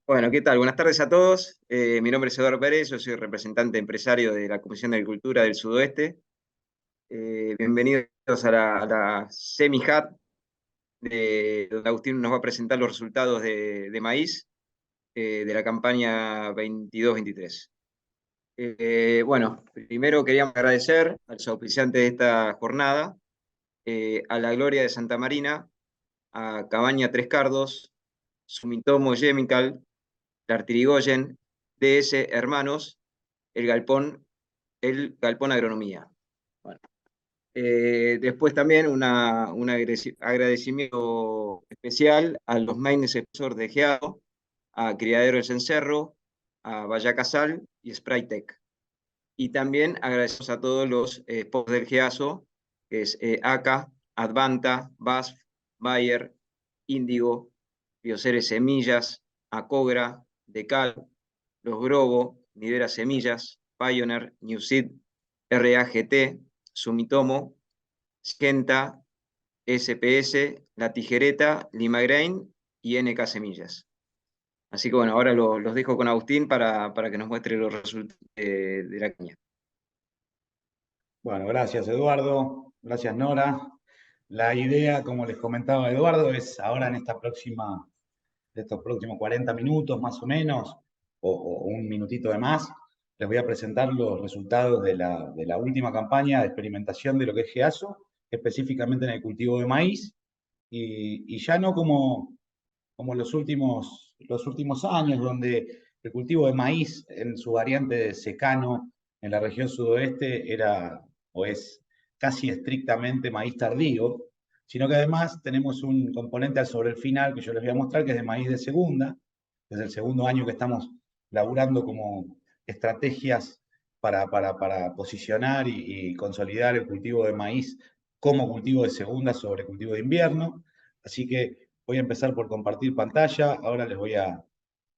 Bueno, ¿qué tal? Buenas tardes a todos. Mi nombre es Eduardo Pérez, yo soy representante empresario de la Comisión de Agricultura del Sudoeste. Bienvenidos a la Semi-Hat, donde Agustín nos va a presentar los resultados de maíz de la campaña 22-23. Bueno, primero queríamos agradecer a los auspiciantes de esta jornada, a la Gloria de Santa Marina, a Cabaña Tres Cardos, Sumitomo Chemical, Lartirigoyen, DS Hermanos, el Galpón Agronomía. Bueno, después también un agradecimiento especial a los main sponsors de GEADO, a Criadero El Cencerro, a Vallacasal y Spraytec. Y también agradecemos a todos los sponsors del GEASO, que es ACA, Advanta, BASF, Bayer, Índigo, Bioceres Semillas, Acogra, Decal, Los Grobo, Nidera Semillas, Pioneer, Newseed, RAGT, Sumitomo, Skenta, SPS, La Tijereta, Limagrain y NK Semillas. Así que bueno, ahora los dejo con Agustín para que nos muestre los resultados de la caña. Bueno, gracias Eduardo, gracias Nora. La idea, como les comentaba Eduardo, es ahora en estos próximos 40 minutos más o menos, o un minutito de más, les voy a presentar los resultados de la última campaña de experimentación de lo que es GEASO, específicamente en el cultivo de maíz, y ya no como los últimos años, donde el cultivo de maíz en su variante de secano en la región sudoeste era o es casi estrictamente maíz tardío, sino que además tenemos un componente sobre el final que yo les voy a mostrar, que es de maíz de segunda. Desde el segundo año que estamos laburando como estrategias para posicionar y consolidar el cultivo de maíz como cultivo de segunda sobre cultivo de invierno. Así que voy a empezar por compartir pantalla. Ahora les voy a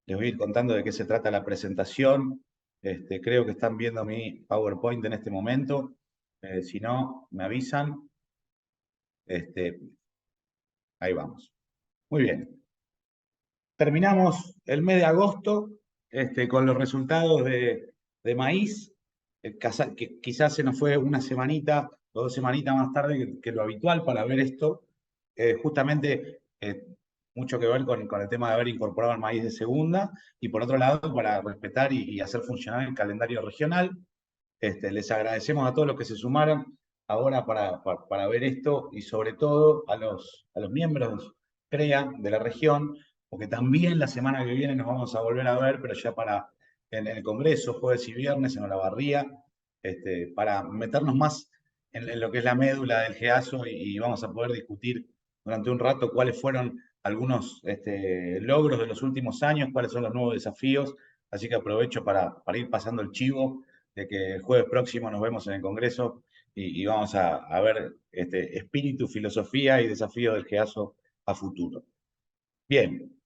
ir contando de qué se trata la presentación. Creo que están viendo mi PowerPoint en este momento. Si no, me avisan. Ahí vamos. Muy bien. Terminamos el mes de agosto con los resultados de maíz. Que quizás se nos fue una semanita o 2 semanitas más tarde que lo habitual para ver esto. Justamente mucho que ver con el tema de haber incorporado el maíz de segunda, y por otro lado para respetar y hacer funcionar el calendario regional. Les agradecemos a todos los que se sumaron ahora para ver esto, y sobre todo a los miembros CREA de la región, porque también la semana que viene nos vamos a volver a ver, pero ya en el Congreso, jueves y viernes en Olavarría, para meternos más en lo que es la médula del GEASO, y vamos a poder discutir durante un rato cuáles fueron algunos logros de los últimos años, cuáles son los nuevos desafíos. Así que aprovecho para ir pasando el chivo de que el jueves próximo nos vemos en el Congreso, y vamos a ver espíritu, filosofía y desafío del GEASO a futuro. Bien,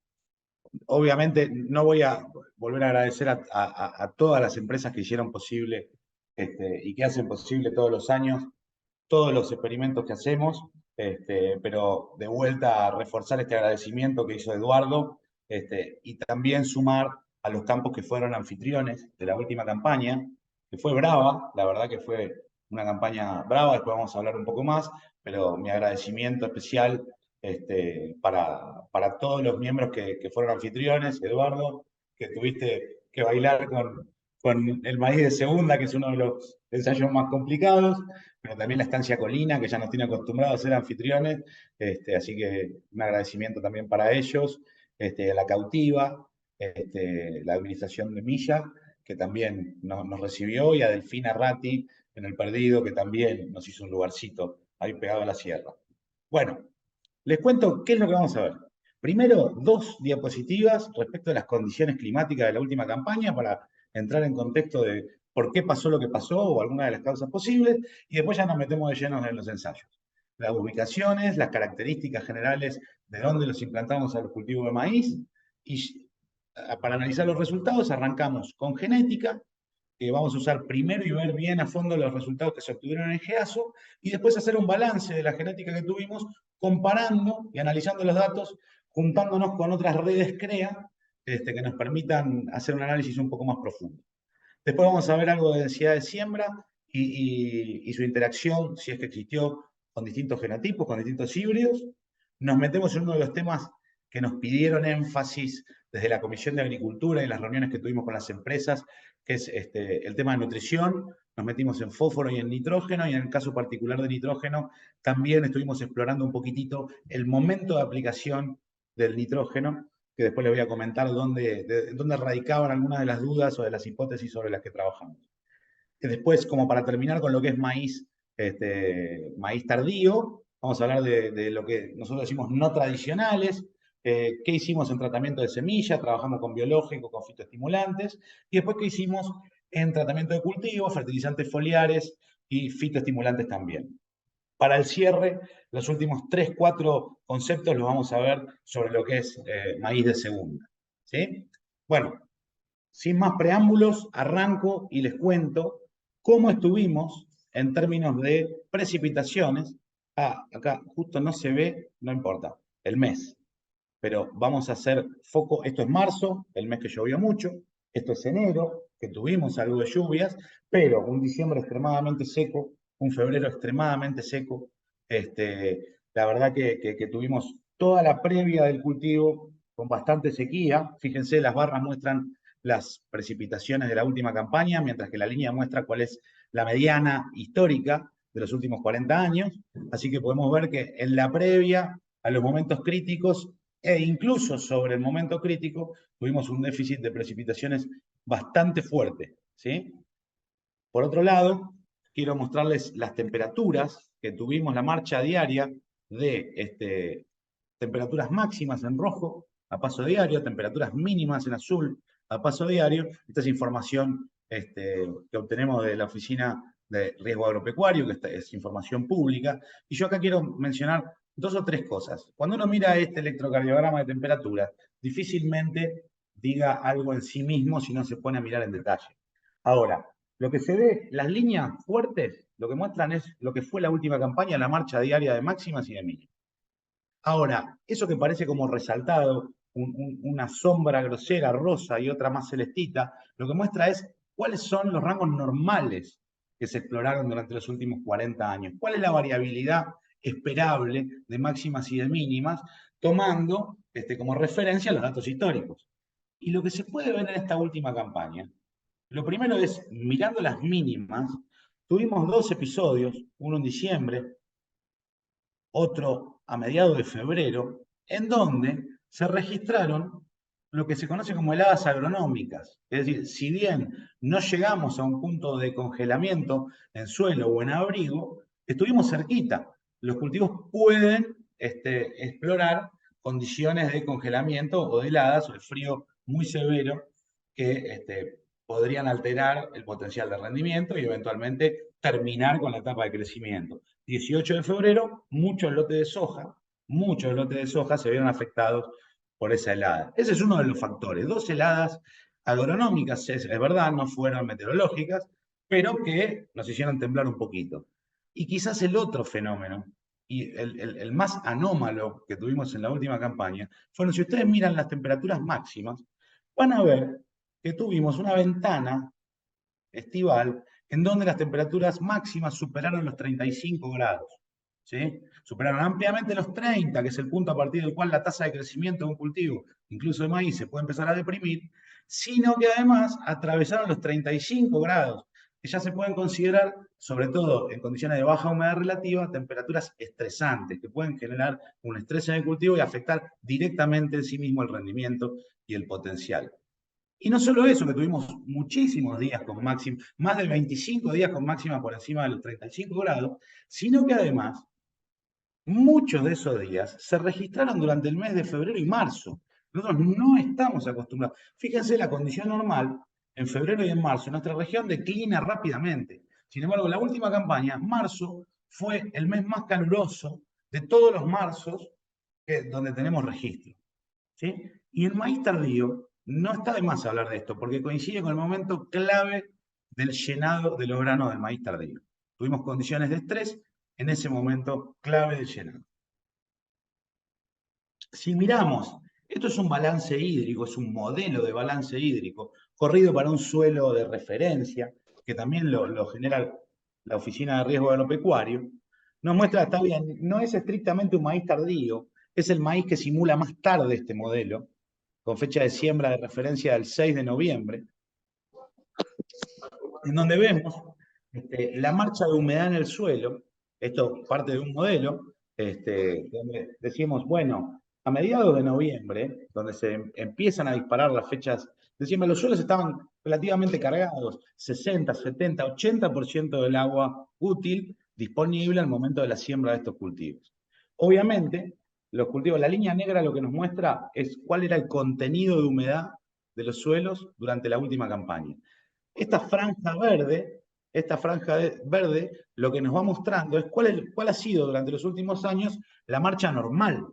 obviamente no voy a volver a agradecer a todas las empresas que hicieron posible y que hacen posible todos los años todos los experimentos que hacemos, pero de vuelta a reforzar este agradecimiento que hizo Eduardo, y también sumar a los campos que fueron anfitriones de la última campaña, que fue brava. La verdad que fue una campaña brava, después vamos a hablar un poco más, pero mi agradecimiento especial para todos los miembros que fueron anfitriones. Eduardo, que tuviste que bailar con el maíz de segunda, que es uno de los ensayos más complicados, pero también la estancia Colina, que ya nos tiene acostumbrados a ser anfitriones. Así que un agradecimiento también para ellos, la Cautiva, la administración de Milla, que también nos recibió, y a Delfina Ratti en El Perdido, que también nos hizo un lugarcito ahí pegado a la sierra. Bueno, les cuento qué es lo que vamos a ver. Primero, 2 diapositivas respecto de las condiciones climáticas de la última campaña, para entrar en contexto de por qué pasó lo que pasó o alguna de las causas posibles, y después ya nos metemos de lleno en los ensayos. Las ubicaciones, las características generales de dónde los implantamos a los cultivos de maíz, y para analizar los resultados arrancamos con genética, que vamos a usar primero y ver bien a fondo los resultados que se obtuvieron en GEASO, y después hacer un balance de la genética que tuvimos, comparando y analizando los datos, juntándonos con otras redes CREA que nos permitan hacer un análisis un poco más profundo. Después vamos a ver algo de densidad de siembra y su interacción, si es que existió, con distintos genotipos, con distintos híbridos. Nos metemos en uno de los temas que nos pidieron énfasis desde la Comisión de Agricultura y las reuniones que tuvimos con las empresas, que es el tema de nutrición. Nos metimos en fósforo y en nitrógeno, y en el caso particular de nitrógeno, también estuvimos explorando un poquitito el momento de aplicación del nitrógeno, que después les voy a comentar dónde radicaban algunas de las dudas o de las hipótesis sobre las que trabajamos. Y después, como para terminar con lo que es maíz, maíz tardío, vamos a hablar de lo que nosotros decimos no tradicionales, qué hicimos en tratamiento de semillas, trabajamos con biológicos, con fitoestimulantes, y después qué hicimos en tratamiento de cultivo, fertilizantes foliares y fitoestimulantes también. Para el cierre, los últimos 3, 4 conceptos los vamos a ver sobre lo que es maíz de segunda. ¿Sí? Bueno, sin más preámbulos, arranco y les cuento cómo estuvimos en términos de precipitaciones. Acá justo no se ve, no importa, el mes. Pero vamos a hacer foco, esto es marzo, el mes que llovió mucho, esto es enero, que tuvimos algo de lluvias, pero un diciembre extremadamente seco, un febrero extremadamente seco. La verdad que tuvimos toda la previa del cultivo con bastante sequía. Fíjense, las barras muestran las precipitaciones de la última campaña, mientras que la línea muestra cuál es la mediana histórica de los últimos 40 años. Así que podemos ver que en la previa a los momentos críticos e incluso sobre el momento crítico tuvimos un déficit de precipitaciones bastante fuerte, ¿sí? Por otro lado, quiero mostrarles las temperaturas que tuvimos, la marcha diaria de temperaturas máximas en rojo a paso diario, temperaturas mínimas en azul a paso diario. Esta es información que obtenemos de la Oficina de Riesgo Agropecuario, que es información pública. Y yo acá quiero mencionar 2 o 3 cosas. Cuando uno mira este electrocardiograma de temperatura, difícilmente diga algo en sí mismo si no se pone a mirar en detalle. Ahora, lo que se ve, las líneas fuertes, lo que muestran es lo que fue la última campaña, la marcha diaria de máximas y de mínimas. Ahora, eso que parece como resaltado, una sombra grosera rosa y otra más celestita, lo que muestra es cuáles son los rangos normales que se exploraron durante los últimos 40 años. ¿Cuál es la variabilidad esperable de máximas y de mínimas, tomando como referencia los datos históricos? Y lo que se puede ver en esta última campaña, lo primero es, mirando las mínimas, tuvimos 2 episodios, uno en diciembre, otro a mediados de febrero, en donde se registraron lo que se conoce como heladas agronómicas. Es decir, si bien no llegamos a un punto de congelamiento en suelo o en abrigo, estuvimos cerquita. Los cultivos pueden explorar condiciones de congelamiento o de heladas o de frío muy severo que podrían alterar el potencial de rendimiento y eventualmente terminar con la etapa de crecimiento. 18 de febrero, muchos lotes de soja se vieron afectados por esa helada. Ese es uno de los factores. 2 heladas agronómicas, es verdad, no fueron meteorológicas, pero que nos hicieron temblar un poquito. Y quizás el otro fenómeno, y el más anómalo que tuvimos en la última campaña, fueron, si ustedes miran las temperaturas máximas, van a ver que tuvimos una ventana estival en donde las temperaturas máximas superaron los 35 grados. ¿Sí? Superaron ampliamente los 30, que es el punto a partir del cual la tasa de crecimiento de un cultivo, incluso de maíz, se puede empezar a deprimir, sino que además atravesaron los 35 grados, que ya se pueden considerar, sobre todo en condiciones de baja humedad relativa, temperaturas estresantes, que pueden generar un estrés en el cultivo y afectar directamente en sí mismo el rendimiento y el potencial. Y no solo eso, que tuvimos muchísimos días con máxima, más de 25 días con máxima por encima de los 35 grados, sino que además muchos de esos días se registraron durante el mes de febrero y marzo. Nosotros no estamos acostumbrados. Fíjense, la condición normal, en febrero y en marzo, en nuestra región declina rápidamente. Sin embargo, en la última campaña, marzo fue el mes más caluroso de todos los marzos donde tenemos registro. ¿Sí? Y el maíz tardío, no está de más hablar de esto, porque coincide con el momento clave del llenado de los granos del maíz tardío. Tuvimos condiciones de estrés en ese momento clave del llenado. Si miramos Esto es un balance hídrico, es un modelo de balance hídrico, corrido para un suelo de referencia, que también lo genera la Oficina de Riesgo Agropecuario. Nos muestra, está bien, no es estrictamente un maíz tardío, es el maíz que simula más tarde este modelo, con fecha de siembra de referencia del 6 de noviembre, en donde vemos la marcha de humedad en el suelo. Esto parte de un modelo, donde decimos, bueno, a mediados de noviembre, donde se empiezan a disparar las fechas de siembra, los suelos estaban relativamente cargados, 60, 70, 80% del agua útil disponible al momento de la siembra de estos cultivos. Obviamente, los cultivos, la línea negra lo que nos muestra es cuál era el contenido de humedad de los suelos durante la última campaña. Esta franja verde, lo que nos va mostrando es cuál ha sido durante los últimos años la marcha normal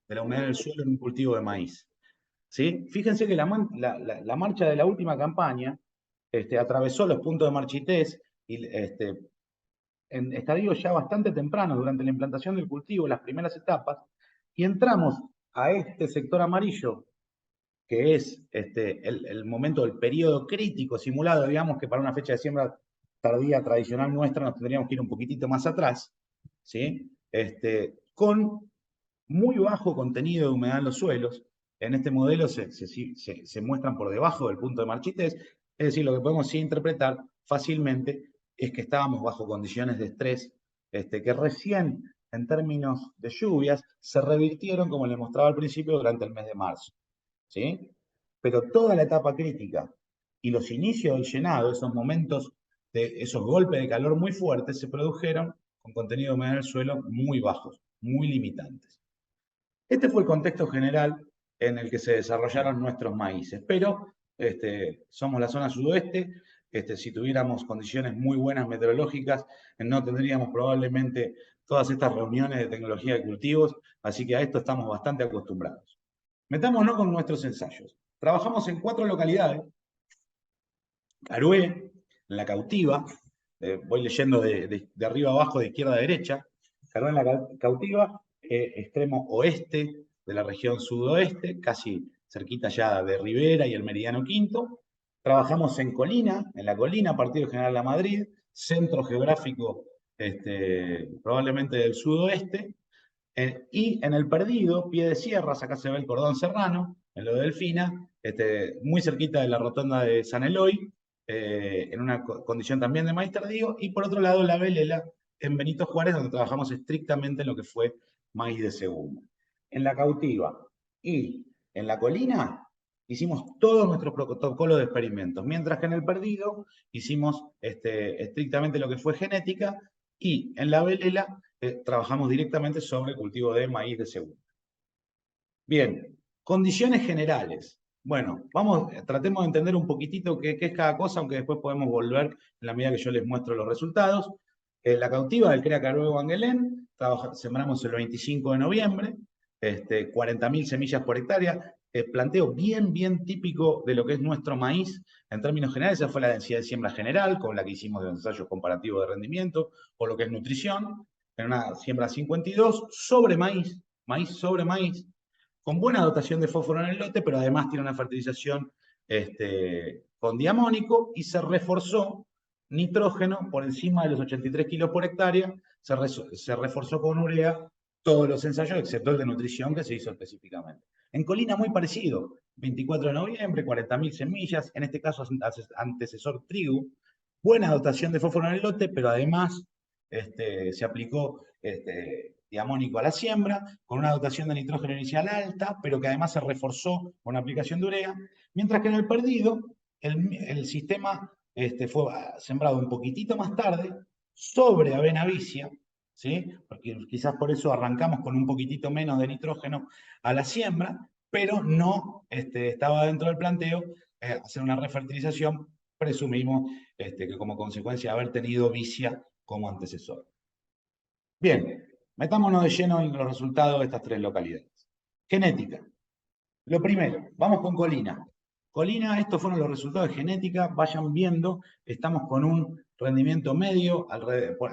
de la humedad del suelo en un cultivo de maíz. ¿Sí? Fíjense que la marcha de la última campaña atravesó los puntos de marchitez y en estadios ya bastante tempranos durante la implantación del cultivo, las primeras etapas, y entramos a este sector amarillo que es el momento del periodo crítico simulado, digamos que para una fecha de siembra tardía tradicional nuestra nos tendríamos que ir un poquitito más atrás, ¿sí? Con muy bajo contenido de humedad en los suelos. En este modelo se muestran por debajo del punto de marchitez, es decir, lo que podemos sí interpretar fácilmente es que estábamos bajo condiciones de estrés que recién en términos de lluvias se revirtieron, como les mostraba al principio, durante el mes de marzo. ¿Sí? Pero toda la etapa crítica y los inicios del llenado, esos momentos de esos golpes de calor muy fuertes, se produjeron con contenido de humedad en el suelo muy bajos, muy limitantes. Este fue el contexto general en el que se desarrollaron nuestros maíces, pero somos la zona sudoeste, si tuviéramos condiciones muy buenas meteorológicas, no tendríamos probablemente todas estas reuniones de tecnología de cultivos, así que a esto estamos bastante acostumbrados. Metámonos con nuestros ensayos. Trabajamos en 4 localidades. Carué, en la Cautiva, voy leyendo de arriba abajo, de izquierda a derecha. Carué en la Cautiva, extremo oeste de la región sudoeste, casi cerquita ya de Rivera y el Meridiano Quinto. Trabajamos en Colina, en la Colina, Partido General La Madrid, centro geográfico probablemente del sudoeste. Y en el Perdido, pie de sierras, acá se ve el cordón serrano, en lo de Delfina, muy cerquita de la rotonda de San Eloy, en una condición también de maíz tardío, y por otro lado la Velela, en Benito Juárez, donde trabajamos estrictamente en lo que fue maíz de segunda. En la Cautiva y en la Colina hicimos todos nuestros protocolos de experimentos, mientras que en el Perdido hicimos estrictamente lo que fue genética, y en la Velela trabajamos directamente sobre el cultivo de maíz de segunda. Bien, condiciones generales. Bueno, tratemos de entender un poquitito qué es cada cosa, aunque después podemos volver en la medida que yo les muestro los resultados. La Cautiva del CREA Carué Banguelén, sembramos el 25 de noviembre, 40.000 semillas por hectárea, planteo bien típico de lo que es nuestro maíz. En términos generales, esa fue la densidad de siembra general, con la que hicimos de ensayos comparativos de rendimiento, o lo que es nutrición, en una siembra 52, sobre maíz sobre maíz, con buena dotación de fósforo en el lote, pero además tiene una fertilización con diamónico, y se reforzó nitrógeno por encima de los 83 kilos por hectárea, se reforzó con urea todos los ensayos, excepto el de nutrición que se hizo específicamente. En Colina muy parecido, 24 de noviembre, 40.000 semillas, en este caso antecesor trigo, buena dotación de fósforo en el lote, pero además se aplicó diamónico a la siembra, con una dotación de nitrógeno inicial alta, pero que además se reforzó con una aplicación de urea, mientras que en el Perdido el sistema fue sembrado un poquitito más tarde, sobre avena vicia, ¿sí? Porque quizás por eso arrancamos con un poquitito menos de nitrógeno a la siembra, pero no estaba dentro del planteo hacer una refertilización, presumimos que como consecuencia de haber tenido vicia como antecesor. Bien, metámonos de lleno en los resultados de estas 3 localidades. Genética. Lo primero, vamos con Colina. Colina, estos fueron los resultados de genética. Vayan viendo, estamos con un rendimiento medio,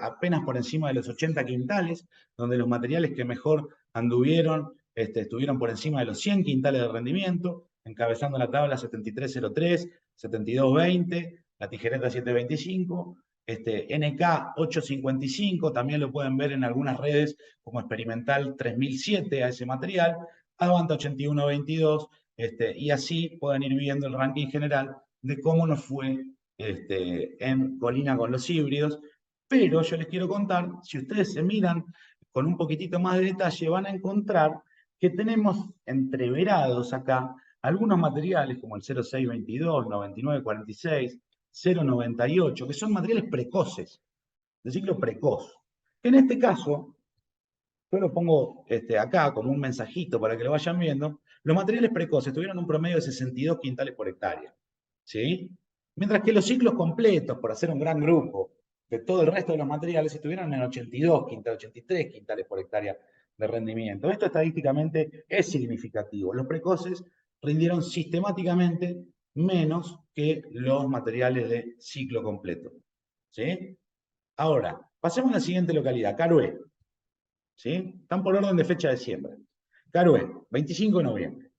apenas por encima de los 80 quintales, donde los materiales que mejor anduvieron estuvieron por encima de los 100 quintales de rendimiento, encabezando la tabla 7303, 7220, la tijereta 725, NK 855, también lo pueden ver en algunas redes como Experimental 3007 a ese material, Advanta 8122, y así pueden ir viendo el ranking general de cómo nos fue en Colina con los híbridos. Pero yo les quiero contar, si ustedes se miran con un poquitito más de detalle, van a encontrar que tenemos entreverados acá algunos materiales como el 0622, 9946, 098, que son materiales precoces, de ciclo precoz. En este caso, yo lo pongo acá como un mensajito para que lo vayan viendo, los materiales precoces tuvieron un promedio de 62 quintales por hectárea, ¿sí? Mientras que los ciclos completos, por hacer un gran grupo de todo el resto de los materiales, estuvieron en 82 quintales, 83 quintales por hectárea de rendimiento. Esto estadísticamente es significativo. Los precoces rindieron sistemáticamente menos que los materiales de ciclo completo, ¿sí? Ahora, pasemos a la siguiente localidad, Carué. ¿Sí? Están por orden de fecha de siembra. Carué, 25 de noviembre.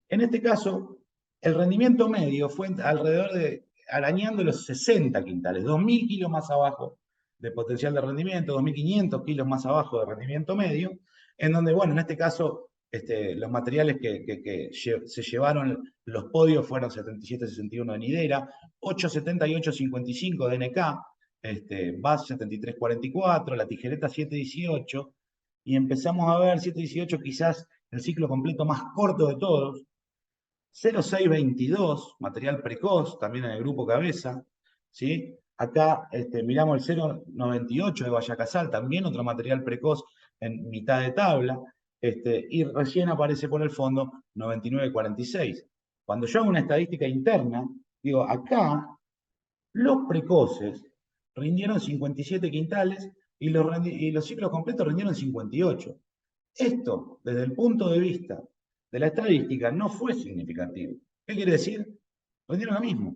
En este caso, el rendimiento medio fue alrededor de, arañando los 60 quintales, 2.000 kilos más abajo de potencial de rendimiento, 2.500 kilos más abajo de rendimiento medio, en donde, bueno, en este caso, los materiales que se llevaron los podios fueron 77-61 de Nidera, 878-55 de NK, BAS 73-44, la tijereta 718, y empezamos a ver 718 quizás el ciclo completo más corto de todos, 0622, material precoz, también en el grupo cabeza, ¿sí? Acá miramos el 098 de Vallacasal, también otro material precoz en mitad de tabla, y recién aparece por el fondo 9946. Cuando yo hago una estadística interna, digo, acá los precoces rindieron 57 quintales y los ciclos completos rindieron 58. Esto, desde el punto de vista de la estadística, no fue significativo. ¿Qué quiere decir? Rindieron lo mismo.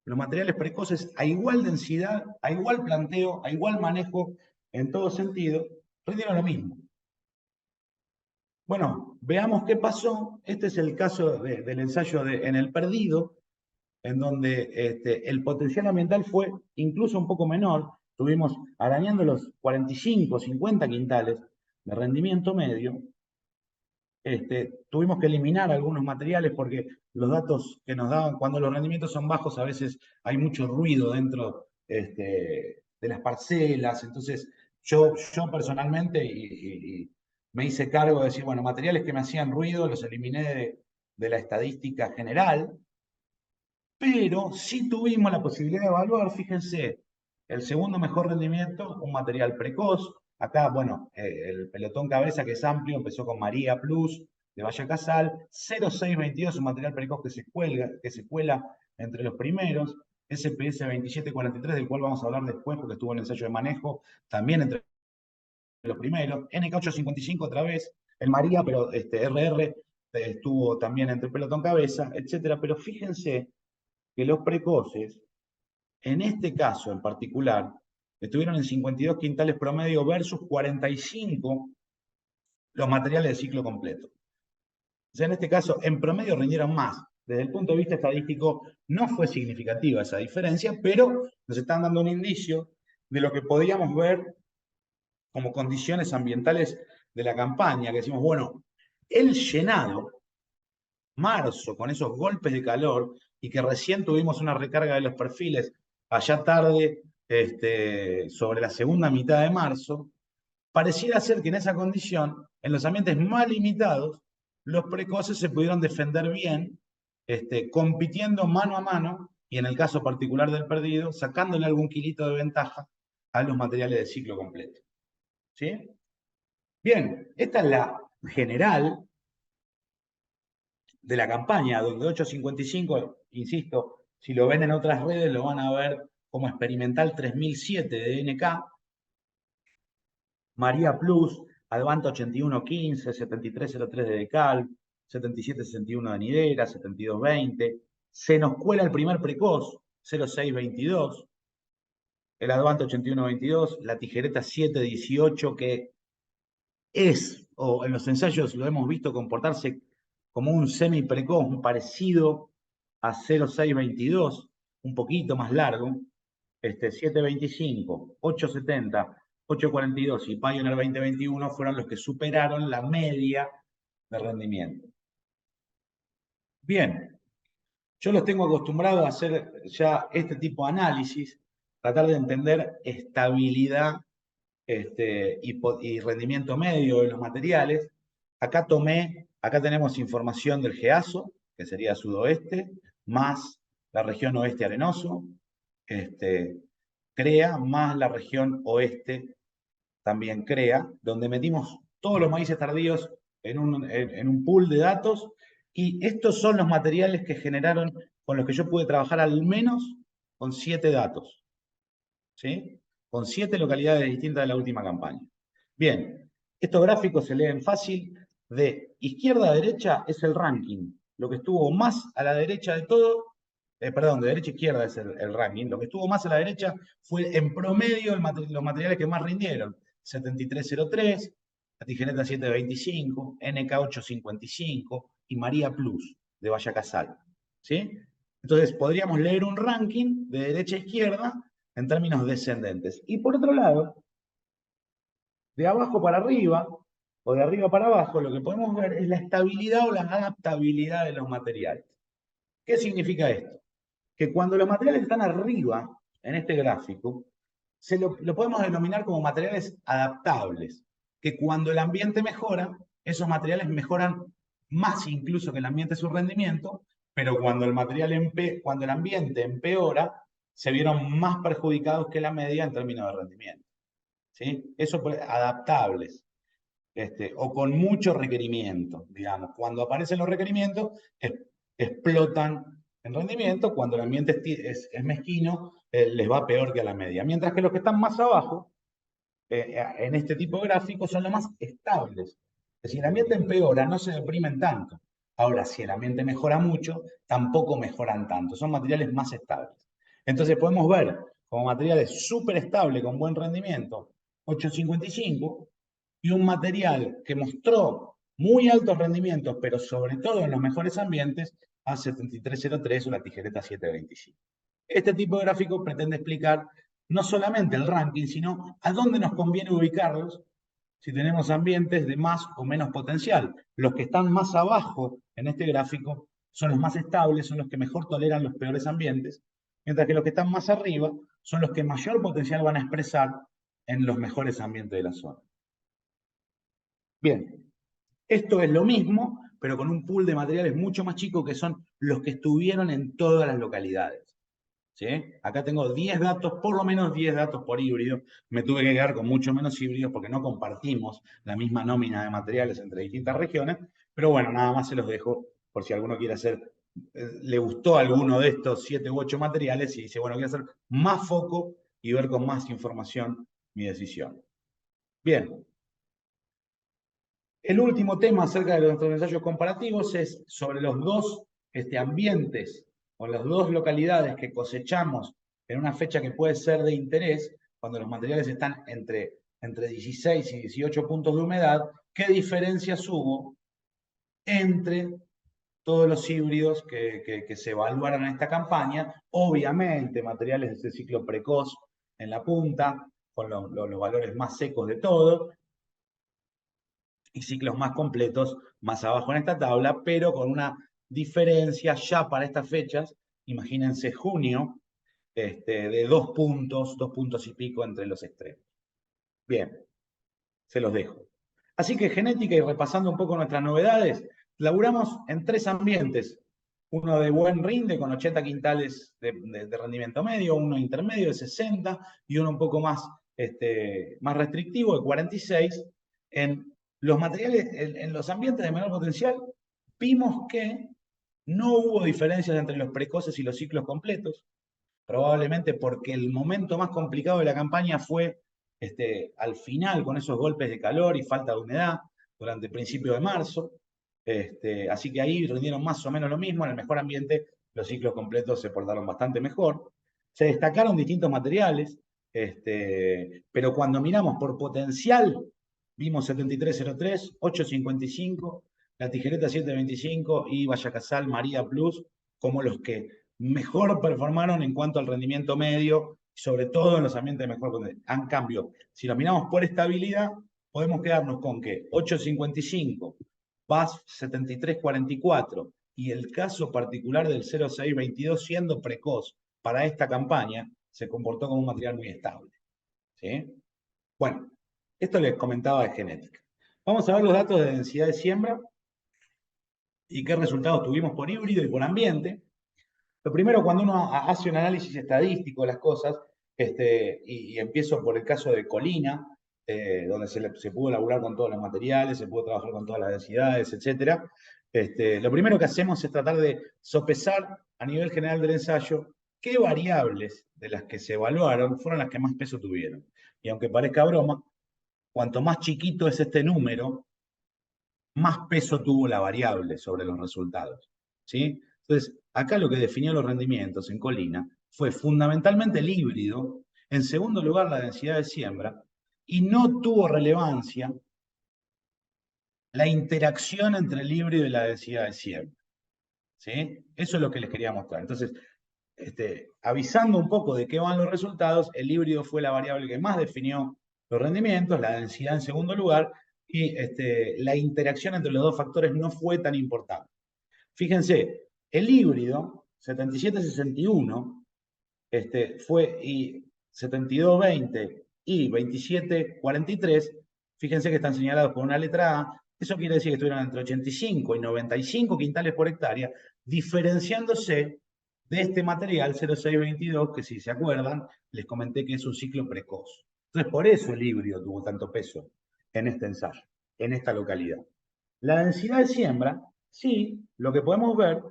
Los materiales precoces a igual densidad, a igual planteo, a igual manejo, en todo sentido, rindieron lo mismo. Bueno, veamos qué pasó. Este es el caso del ensayo en el perdido, en donde el potencial ambiental fue incluso un poco menor. Estuvimos arañando los 45, 50 quintales de rendimiento medio. Tuvimos que eliminar algunos materiales porque los datos que nos daban, cuando los rendimientos son bajos, a veces hay mucho ruido dentro de las parcelas. Entonces, yo personalmente y me hice cargo de decir, bueno, materiales que me hacían ruido los eliminé de la estadística general, pero sí tuvimos la posibilidad de evaluar, fíjense, el segundo mejor rendimiento, un material precoz. Acá, bueno, el pelotón cabeza, que es amplio, empezó con María Plus de Vallacasal, 0622, un material precoz que se cuela entre los primeros, SPS 2743, del cual vamos a hablar después porque estuvo en el ensayo de manejo, también entre los primeros, NK 855 otra vez, el María, pero RR estuvo también entre el pelotón cabeza, etcétera. Pero fíjense que los precoces, en este caso en particular, estuvieron en 52 quintales promedio versus 45 los materiales de ciclo completo. O sea, en este caso, en promedio rindieron más. Desde el punto de vista estadístico, no fue significativa esa diferencia, pero nos están dando un indicio de lo que podíamos ver como condiciones ambientales de la campaña, que decimos, bueno, el llenado, marzo, con esos golpes de calor, y que recién tuvimos una recarga de los perfiles allá tarde, sobre la segunda mitad de marzo, pareciera ser que en esa condición, en los ambientes más limitados, los precoces se pudieron defender bien, compitiendo mano a mano, y en el caso particular del perdido, sacándole algún kilito de ventaja a los materiales de ciclo completo. ¿Sí? Bien, esta es la general de la campaña, donde 855, insisto, si lo ven en otras redes, lo van a ver como Experimental 3007 de NK, María Plus, Advanta 8115, 7303 de Decal, 7761 de Nidera, 7220. Se nos cuela el primer precoz, 0622. El Advanta 8122, la tijereta 718, que es o en los ensayos lo hemos visto comportarse como un semi-precoz, un parecido a 0622, un poquito más largo, 725, 870, 842 y Pioneer 2021 fueron los que superaron la media de rendimiento. Bien, yo los tengo acostumbrados a hacer ya este tipo de análisis, tratar de entender estabilidad y rendimiento medio de los materiales. Acá tenemos información del GEASO, que sería sudoeste, más la región oeste arenoso, CREA, más la región oeste también CREA, donde metimos todos los maíces tardíos en un pool de datos, y estos son los materiales que generaron, con los que yo pude trabajar al menos con 7 datos, ¿sí? Con 7 localidades distintas de la última campaña. Bien, estos gráficos se leen fácil. De izquierda a derecha es el ranking. Lo que estuvo más a la derecha de todo, perdón, de derecha a izquierda es el ranking. Lo que estuvo más a la derecha fue en promedio los materiales que más rindieron. 7303, la tijereta 725, NK 855 y María Plus de Valla Casal. ¿Sí? Entonces podríamos leer un ranking de derecha a izquierda en términos descendentes. Y por otro lado, de abajo para arriba, o de arriba para abajo, lo que podemos ver es la estabilidad o la adaptabilidad de los materiales. ¿Qué significa esto? Que cuando los materiales están arriba, en este gráfico, lo podemos denominar como materiales adaptables, que cuando el ambiente mejora, esos materiales mejoran más incluso que el ambiente su rendimiento, pero cuando cuando el ambiente empeora, se vieron más perjudicados que la media en términos de rendimiento. ¿Sí? Eso adaptables, o con mucho requerimiento, digamos. Cuando aparecen los requerimientos, explotan en rendimiento. Cuando el ambiente es mezquino, les va peor que a la media. Mientras que los que están más abajo, en este tipo de gráficos, son los más estables. Si el ambiente empeora, no se deprimen tanto. Ahora, si el ambiente mejora mucho, tampoco mejoran tanto. Son materiales más estables. Entonces podemos ver como materiales súper estables con buen rendimiento, 855, y un material que mostró muy altos rendimientos, pero sobre todo en los mejores ambientes, a 7303 o la tijereta 725. Este tipo de gráfico pretende explicar no solamente el ranking, sino a dónde nos conviene ubicarlos si tenemos ambientes de más o menos potencial. Los que están más abajo en este gráfico son los más estables, son los que mejor toleran los peores ambientes, mientras que los que están más arriba son los que mayor potencial van a expresar en los mejores ambientes de la zona. Bien, esto es lo mismo, pero con un pool de materiales mucho más chico, que son los que estuvieron en todas las localidades. ¿Sí? Acá tengo 10 datos, por lo menos 10 datos por híbrido. Me tuve que quedar con mucho menos híbridos porque no compartimos la misma nómina de materiales entre distintas regiones, pero bueno, nada más se los dejo por si alguno quiere hacer, le gustó alguno de estos 7 u 8 materiales y dice, bueno, quiero hacer más foco y ver con más información mi decisión. Bien. El último tema acerca de nuestros ensayos comparativos es sobre los dos ambientes o las dos localidades que cosechamos en una fecha que puede ser de interés, cuando los materiales están entre 16 y 18 puntos de humedad. ¿Qué diferencias hubo entre todos los híbridos que se evaluaron en esta campaña? Obviamente, materiales de este ciclo precoz en la punta, con los valores más secos de todo, y ciclos más completos más abajo en esta tabla, pero con una diferencia ya para estas fechas. Imagínense junio, de 2 puntos y pico entre los extremos. Bien, se los dejo. Así que genética, y repasando un poco nuestras novedades, laburamos en 3 ambientes. Uno de buen rinde con 80 quintales de rendimiento medio, uno intermedio de 60 y uno un poco más, más restrictivo de 46. En los materiales, en los ambientes de menor potencial, vimos que no hubo diferencias entre los precoces y los ciclos completos, probablemente porque el momento más complicado de la campaña fue al final, con esos golpes de calor y falta de humedad, durante el principio de marzo. Así que ahí rindieron más o menos lo mismo. En el mejor ambiente, los ciclos completos se portaron bastante mejor. Se destacaron distintos materiales, pero cuando miramos por potencial vimos 7303, 855, la tijereta 725 y Vallacasal María Plus como los que mejor performaron en cuanto al rendimiento medio, sobre todo en los ambientes de mejor condición. En cambio, si lo miramos por estabilidad, podemos quedarnos con que 855, VAS 7344 y el caso particular del 0622 siendo precoz para esta campaña, se comportó como un material muy estable. ¿Sí? Bueno, esto les comentaba de genética. Vamos a ver los datos de densidad de siembra y qué resultados tuvimos por híbrido y por ambiente. Lo primero, cuando uno hace un análisis estadístico de las cosas, y empiezo por el caso de Colina, donde se pudo laburar con todos los materiales, se pudo trabajar con todas las densidades, etc. Lo primero que hacemos es tratar de sopesar a nivel general del ensayo qué variables de las que se evaluaron fueron las que más peso tuvieron. Y aunque parezca broma, cuanto más chiquito es este número, más peso tuvo la variable sobre los resultados. ¿Sí? Entonces, acá lo que definió los rendimientos en Colina fue fundamentalmente el híbrido, en segundo lugar la densidad de siembra, y no tuvo relevancia la interacción entre el híbrido y la densidad de siembra. ¿Sí? Eso es lo que les quería mostrar. Entonces, avisando un poco de qué van los resultados, el híbrido fue la variable que más definió los rendimientos, la densidad en segundo lugar, y la interacción entre los dos factores no fue tan importante. Fíjense, el híbrido 7761 fue y 7220 y 2743, fíjense que están señalados con una letra A, eso quiere decir que estuvieron entre 85 y 95 quintales por hectárea, diferenciándose de este material 0622, que si se acuerdan, les comenté que es un ciclo precoz. Entonces, por eso el híbrido tuvo tanto peso en este ensayo, en esta localidad. La densidad de siembra, sí, lo que podemos ver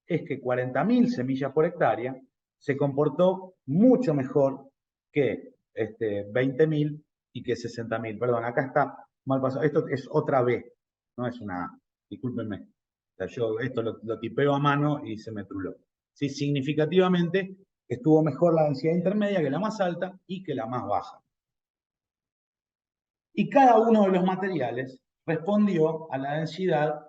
es que 40.000 semillas por hectárea se comportó mucho mejor que 20.000 y que 60.000. Perdón, acá está mal pasado. Esto es otra B, no es una A. Discúlpenme. O sea, yo esto lo tipeo a mano y se me truló. Sí, significativamente estuvo mejor la densidad intermedia que la más alta y que la más baja. Y cada uno de los materiales respondió a la densidad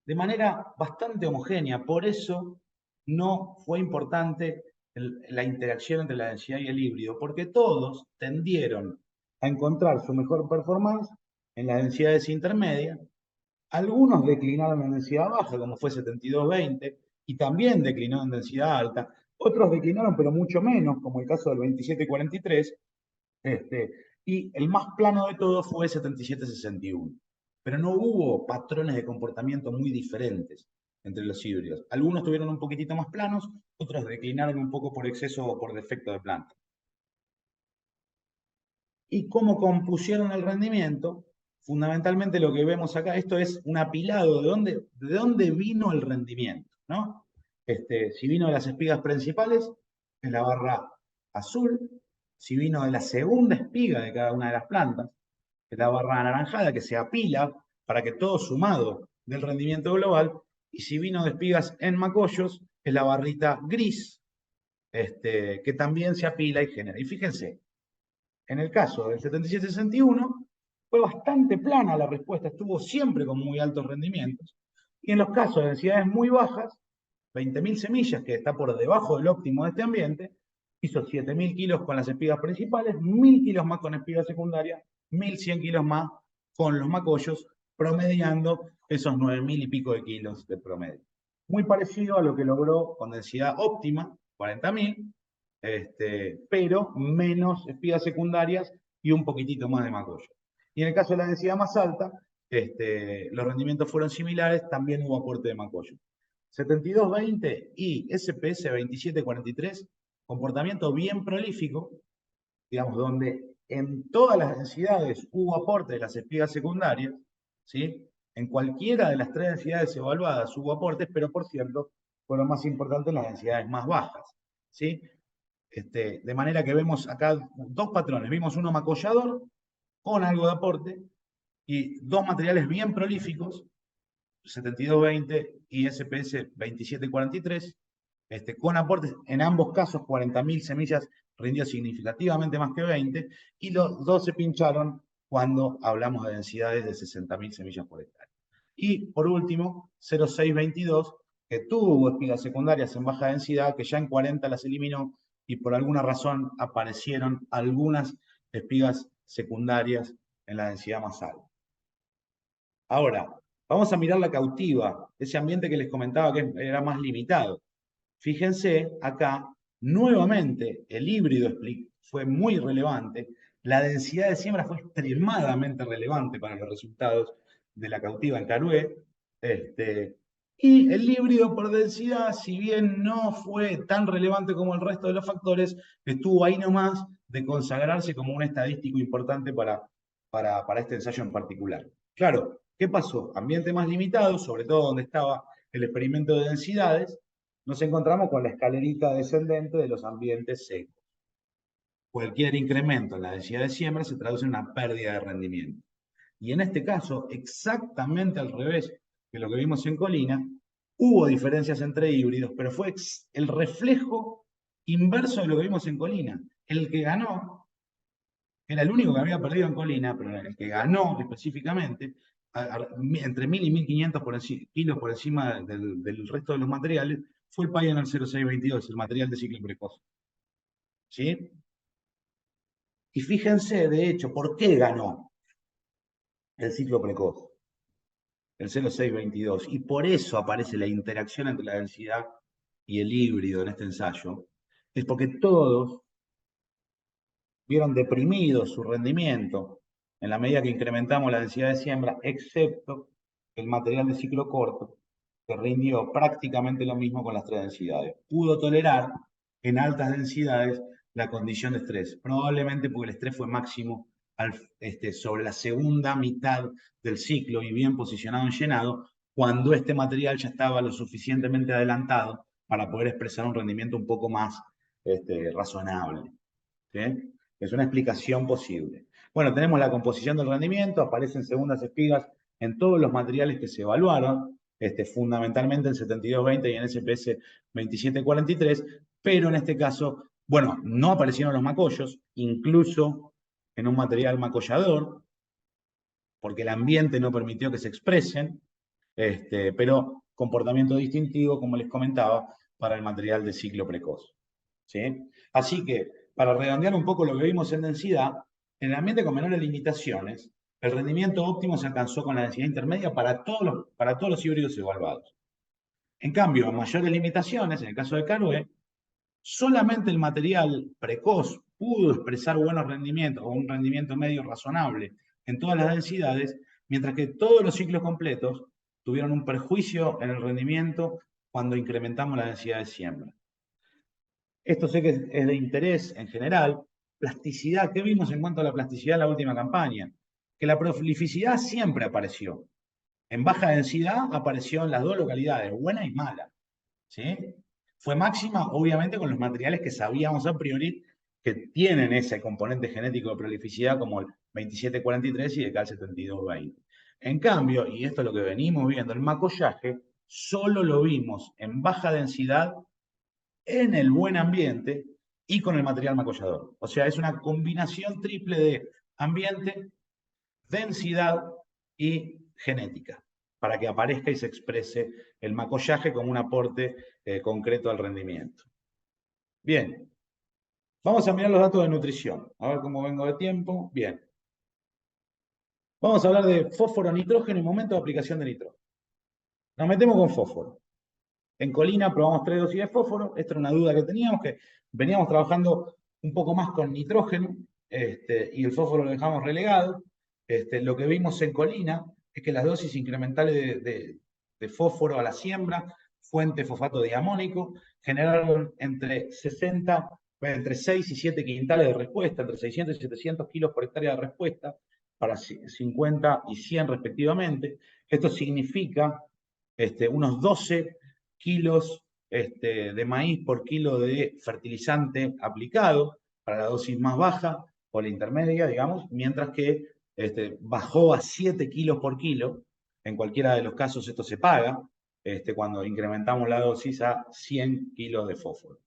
de manera bastante homogénea. Por eso no fue importante la interacción entre la densidad y el híbrido, porque todos tendieron a encontrar su mejor performance en las densidades intermedias. Algunos declinaron en densidad baja, como fue 7220, y también declinó en densidad alta. Otros declinaron, pero mucho menos, como el caso del 2743, y el más plano de todos fue 7761. Pero no hubo patrones de comportamiento muy diferentes entre los híbridos. Algunos tuvieron un poquitito más planos, otros declinaron un poco por exceso o por defecto de planta. Y cómo compusieron el rendimiento, fundamentalmente lo que vemos acá, esto es un apilado de dónde vino el rendimiento, ¿no? Si vino de las espigas principales, es la barra azul. Si vino de la segunda espiga de cada una de las plantas, es la barra anaranjada que se apila para que todo sumado del rendimiento global. Y si vino de espigas en macollos, es la barrita gris, que también se apila y genera. Y fíjense, en el caso del 7761, fue bastante plana la respuesta, estuvo siempre con muy altos rendimientos. Y en los casos de densidades muy bajas, 20.000 semillas, que está por debajo del óptimo de este ambiente, hizo 7.000 kilos con las espigas principales, 1.000 kilos más con espigas secundarias, 1.100 kilos más con los macollos, promediando esos 9.000 y pico de kilos de promedio. Muy parecido a lo que logró con densidad óptima, 40.000, pero menos espigas secundarias y un poquitito más de macollo. Y en el caso de la densidad más alta, los rendimientos fueron similares, también hubo aporte de macollo. 7220 y SPS 2743, comportamiento bien prolífico, digamos, donde en todas las densidades hubo aporte de las espigas secundarias, ¿sí? En cualquiera de las tres densidades evaluadas hubo aportes, pero por cierto, fueron más importantes las densidades más bajas, ¿sí? De manera que vemos acá dos patrones. Vimos uno macollador con algo de aporte y dos materiales bien prolíficos, 7220 y SPS 2743, con aportes en ambos casos, 40.000 semillas rindió significativamente más que 20, y los dos se pincharon cuando hablamos de densidades de 60.000 semillas por hectárea. Y por último, 0,622, que tuvo espigas secundarias en baja densidad, que ya en 40 las eliminó y por alguna razón aparecieron algunas espigas secundarias en la densidad más alta. Ahora, vamos a mirar la cautiva, ese ambiente que les comentaba que era más limitado. Fíjense acá, nuevamente el híbrido fue muy relevante, la densidad de siembra fue extremadamente relevante para los resultados de la cautiva en Carué, y el híbrido por densidad, si bien no fue tan relevante como el resto de los factores, estuvo ahí nomás de consagrarse como un estadístico importante para este ensayo en particular. Claro, ¿qué pasó? Ambiente más limitado, sobre todo donde estaba el experimento de densidades, nos encontramos con la escalerita descendente de los ambientes secos. Cualquier incremento en la densidad de siembra se traduce en una pérdida de rendimiento. Y en este caso, exactamente al revés que lo que vimos en Colina, hubo diferencias entre híbridos, pero fue el reflejo inverso de lo que vimos en Colina. El que ganó era el único que había perdido en Colina, pero el que ganó específicamente, entre 1.000 y 1.500 kilos por encima del resto de los materiales, fue el Pioneer 0622, el material de ciclo precoz. ¿Sí? Y fíjense, de hecho, ¿por qué ganó el ciclo precoz? El 0622. Y por eso aparece la interacción entre la densidad y el híbrido en este ensayo. Es porque todos vieron deprimido su rendimiento en la medida que incrementamos la densidad de siembra, excepto el material de ciclo corto, que rindió prácticamente lo mismo con las tres densidades. Pudo tolerar en altas densidades la condición de estrés, probablemente porque el estrés fue máximo sobre la segunda mitad del ciclo y bien posicionado en llenado, cuando este material ya estaba lo suficientemente adelantado para poder expresar un rendimiento un poco más razonable. ¿Sí? Es una explicación posible. Bueno, tenemos la composición del rendimiento, aparecen segundas espigas en todos los materiales que se evaluaron, fundamentalmente en 7220 y en SPS 2743, pero en este caso, bueno, no aparecieron los macollos, incluso en un material macollador, porque el ambiente no permitió que se expresen, pero comportamiento distintivo, como les comentaba, para el material de ciclo precoz. ¿Sí? Así que, para redondear un poco lo que vimos en densidad, en el ambiente con menores limitaciones, el rendimiento óptimo se alcanzó con la densidad intermedia para todos los híbridos evaluados. En cambio, a mayores limitaciones, en el caso de Carué, solamente el material precoz pudo expresar buenos rendimientos o un rendimiento medio razonable en todas las densidades, mientras que todos los ciclos completos tuvieron un perjuicio en el rendimiento cuando incrementamos la densidad de siembra. Esto sé que es de interés en general. Plasticidad, ¿qué vimos en cuanto a la plasticidad en la última campaña? Que la prolificidad siempre apareció. En baja densidad apareció en las dos localidades, buena y mala. ¿Sí? Fue máxima, obviamente, con los materiales que sabíamos a priori que tienen ese componente genético de prolificidad, como el 2743 y el CAL 7220. En cambio, y esto es lo que venimos viendo, el macollaje, solo lo vimos en baja densidad, en el buen ambiente y con el material macollador. O sea, es una combinación triple de ambiente, densidad y genética, para que aparezca y se exprese el macollaje como un aporte concreto al rendimiento. Bien, vamos a mirar los datos de nutrición. A ver cómo vengo de tiempo. Bien. Vamos a hablar de fósforo, nitrógeno y momento de aplicación de nitrógeno. Nos metemos con fósforo. En Colina probamos 3 dosis de fósforo. Esta era una duda que teníamos, que veníamos trabajando un poco más con nitrógeno y el fósforo lo dejamos relegado. Lo que vimos en Colina es que las dosis incrementales de fósforo a la siembra, fuente fosfato diamónico, generaron entre 6 y 7 quintales de respuesta, entre 600 y 700 kilos por hectárea de respuesta, para 50 y 100 respectivamente. Esto significa unos 12 kilos de maíz por kilo de fertilizante aplicado para la dosis más baja o la intermedia, digamos, mientras que bajó a 7 kilos por kilo. En cualquiera de los casos esto se paga cuando incrementamos la dosis a 100 kilos de fósforo.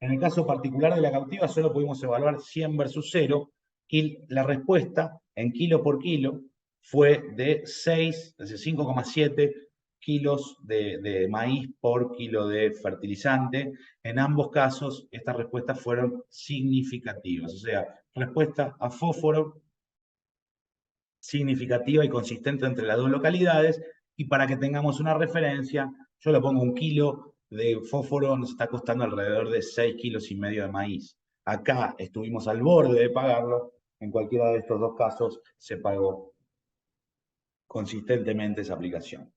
En el caso particular de la cautiva solo pudimos evaluar 100 versus 0 y la respuesta en kilo por kilo fue de 5,7 kilos de maíz por kilo de fertilizante. En ambos casos, estas respuestas fueron significativas. O sea, respuesta a fósforo significativa y consistente entre las dos localidades. Y para que tengamos una referencia, yo le pongo 1 kilo de fósforo, nos está costando alrededor de 6,5 kilos de maíz. Acá estuvimos al borde de pagarlo. En cualquiera de estos dos casos se pagó consistentemente esa aplicación.